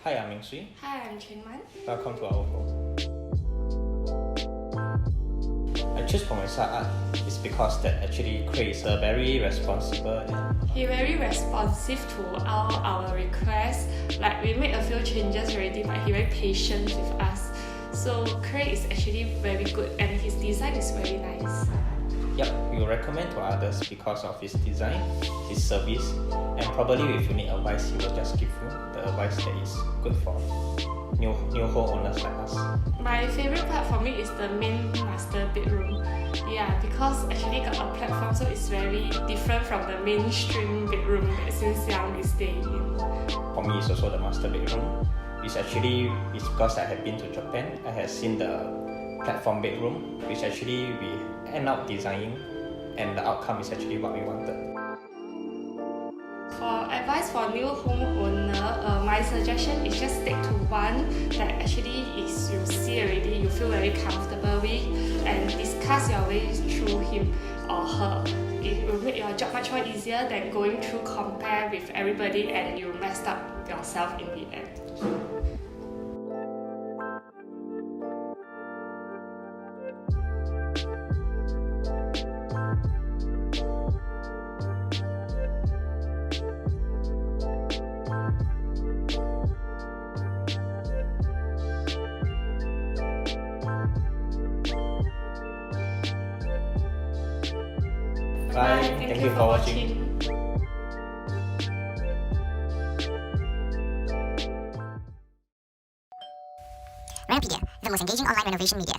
Hi, I'm Ming Sui. Hi, I'm Chen Man. Welcome to our home. I choose Promesa Artz is because that actually creates a very responsible and He very responsive to all our requests. Like we made a few changes already, but he very patient with us. So Craig is actually very good and his design is very nice. Yep, we will recommend to others because of his design, his service, and probably if you need advice, he will just give you the advice that is good for new homeowners like us. My favorite part for me is the main master bedroom. Yeah, because actually got a platform, so it's very different from the mainstream bedroom that since young we stay in. For me, it's also the master bedroom. It's because I have been to Japan. I have seen the platform bedroom, which actually we end up designing, and the outcome is actually what we wanted. For advice for new homeowner, my suggestion is just stick to one that actually is you see already, you feel very comfortable with, and discuss your way through him or her. It will make your job much more easier than going through compare with everybody and you messed up yourself in the end. Bye. Thank you for watching. Renopedia, the most engaging online renovation media.